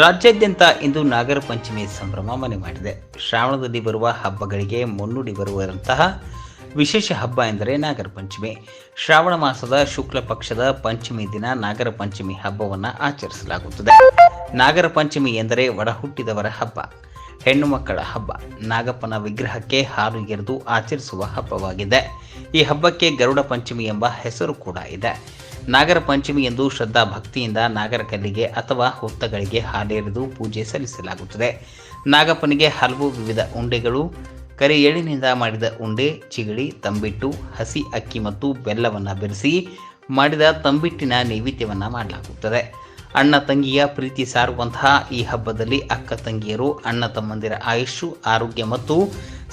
ರಾಜ್ಯಾದ್ಯಂತ ಇಂದು ನಾಗರ ಪಂಚಮಿ ಸಂಭ್ರಮ ಮನೆ ಮಾಡಿದೆ. ಶ್ರಾವಣದಲ್ಲಿ ಬರುವ ಹಬ್ಬಗಳಿಗೆ ಮುನ್ನುಡಿ ಬರುವಂತಹ ವಿಶೇಷ ಹಬ್ಬ ಎಂದರೆ ನಾಗರ ಪಂಚಮಿ. ಶ್ರಾವಣ ಮಾಸದ ಶುಕ್ಲ ಪಕ್ಷದ ಪಂಚಮಿ ದಿನ ನಾಗರ ಪಂಚಮಿ ಹಬ್ಬವನ್ನು ಆಚರಿಸಲಾಗುತ್ತದೆ. ನಾಗರ ಪಂಚಮಿ ಎಂದರೆ ಒಡಹುಟ್ಟಿದವರ ಹಬ್ಬ, ಹೆಣ್ಣು ಮಕ್ಕಳ ಹಬ್ಬ. ನಾಗಪ್ಪನ ವಿಗ್ರಹಕ್ಕೆ ಹಾಲು ಎರೆದು ಆಚರಿಸುವ ಹಬ್ಬವಾಗಿದೆ. ಈ ಹಬ್ಬಕ್ಕೆ ಗರುಡ ಪಂಚಮಿ ಎಂಬ ಹೆಸರು ಕೂಡ ಇದೆ. ನಾಗರ ಪಂಚಮಿ ಎಂದು ಶ್ರದ್ಧಾ ಭಕ್ತಿಯಿಂದ ನಾಗರ ಕಲ್ಲಿಗೆ ಅಥವಾ ಹುತ್ತಗಳಿಗೆ ಹಾಲೆರೆದು ಪೂಜೆ ಸಲ್ಲಿಸಲಾಗುತ್ತದೆ. ನಾಗಪ್ಪನಿಗೆ ಹಲವು ವಿವಿಧ ಉಂಡೆಗಳು, ಕರಿ ಎಳ್ಳಿನಿಂದ ಮಾಡಿದ ಉಂಡೆ, ಚಿಗಳಿ, ತಂಬಿಟ್ಟು, ಹಸಿ ಅಕ್ಕಿ ಮತ್ತು ಬೆಲ್ಲವನ್ನು ಬೆರೆಸಿ ಮಾಡಿದ ತಂಬಿಟ್ಟಿನ ನೈವೇದ್ಯವನ್ನು ಮಾಡಲಾಗುತ್ತದೆ. ಅಣ್ಣ ತಂಗಿಯ ಪ್ರೀತಿ ಸಾರುವಂತಹ ಈ ಹಬ್ಬದಲ್ಲಿ ಅಕ್ಕ ತಂಗಿಯರು ಅಣ್ಣ ತಮ್ಮಂದಿರ ಆಯುಷ್ಯು, ಆರೋಗ್ಯ ಮತ್ತು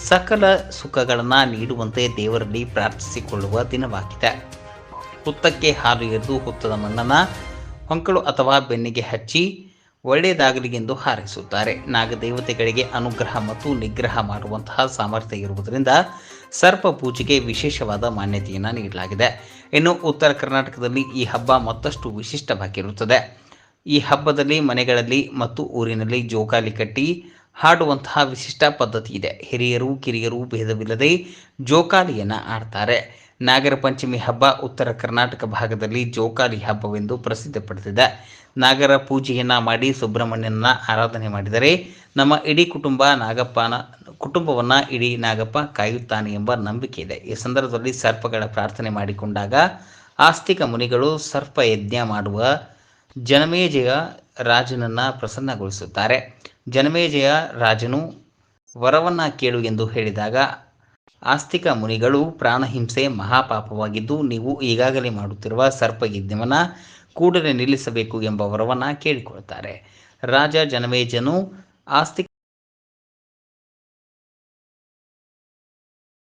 ಸಕಲ ಸುಖಗಳನ್ನು ನೀಡುವಂತೆ ದೇವರಲ್ಲಿ ಪ್ರಾರ್ಥಿಸಿಕೊಳ್ಳುವ ದಿನವಾಗಿದೆ. ಹುತ್ತಕ್ಕೆ ಹಾಲು ಎರೆದು ಹುತ್ತದ ಮಣ್ಣನ್ನು ಹೊಂಕಳು ಅಥವಾ ಬೆನ್ನಿಗೆ ಹಚ್ಚಿ ಒಳ್ಳೆಯದಾಗಲಿ ಎಂದು ಹಾರೈಸುತ್ತಾರೆ. ನಾಗದೇವತೆಗಳಿಗೆ ಅನುಗ್ರಹ ಮತ್ತು ನಿಗ್ರಹ ಮಾಡುವಂತಹ ಸಾಮರ್ಥ್ಯ ಇರುವುದರಿಂದ ಸರ್ಪ ಪೂಜೆಗೆ ವಿಶೇಷವಾದ ಮಾನ್ಯತೆಯನ್ನು ನೀಡಲಾಗಿದೆ. ಇನ್ನು ಉತ್ತರ ಕರ್ನಾಟಕದಲ್ಲಿ ಈ ಹಬ್ಬ ಮತ್ತಷ್ಟು ವಿಶಿಷ್ಟವಾಗಿರುತ್ತದೆ. ಈ ಹಬ್ಬದಲ್ಲಿ ಮನೆಗಳಲ್ಲಿ ಮತ್ತು ಊರಿನಲ್ಲಿ ಜೋಕಾಲಿ ಕಟ್ಟಿ ಹಾಡುವಂತಹ ವಿಶಿಷ್ಟ ಪದ್ಧತಿ ಇದೆ. ಹಿರಿಯರು ಕಿರಿಯರು ಭೇದವಿಲ್ಲದೆ ಜೋಕಾಲಿಯನ್ನು ಆಡ್ತಾರೆ. ನಾಗರ ಪಂಚಮಿ ಹಬ್ಬ ಉತ್ತರ ಕರ್ನಾಟಕ ಭಾಗದಲ್ಲಿ ಜೋಕಾಲಿ ಹಬ್ಬವೆಂದು ಪ್ರಸಿದ್ಧಿ ಪಡೆದಿದೆ. ನಾಗರ ಪೂಜೆಯನ್ನು ಮಾಡಿ ಸುಬ್ರಹ್ಮಣ್ಯನ ಆರಾಧನೆ ಮಾಡಿದರೆ ನಮ್ಮ ಇಡೀ ಕುಟುಂಬವನ್ನು ಇಡೀ ನಾಗಪ್ಪ ಕಾಯುತ್ತಾನೆ ಎಂಬ ನಂಬಿಕೆ ಇದೆ. ಈ ಸಂದರ್ಭದಲ್ಲಿ ಸರ್ಪಗಳ ಪ್ರಾರ್ಥನೆ ಮಾಡಿಕೊಂಡಾಗ ಆಸ್ತಿಕ ಮುನಿಗಳು ಸರ್ಪ ಯಜ್ಞ ಮಾಡುವ ಜನಮೇಜಯ ರಾಜನನ್ನು ಪ್ರಸನ್ನಗೊಳಿಸುತ್ತಾರೆ. ಜನಮೇಜಯ ರಾಜನು ವರವನ್ನು ಕೇಳು ಎಂದು ಹೇಳಿದಾಗ ಆಸ್ತಿಕ ಮುನಿಗಳು ಪ್ರಾಣಹಿಂಸೆ ಮಹಾಪಾಪವಾಗಿದ್ದು ನೀವು ಈಗಾಗಲೇ ಮಾಡುತ್ತಿರುವ ಸರ್ಪಯಜ್ಞವನ್ನು ಕೂಡಲೇ ನಿಲ್ಲಿಸಬೇಕು ಎಂಬ ವರವನ್ನು ಕೇಳಿಕೊಳ್ಳುತ್ತಾರೆ. ರಾಜ ಜನಮೇಜನು ಆಸ್ತಿಕ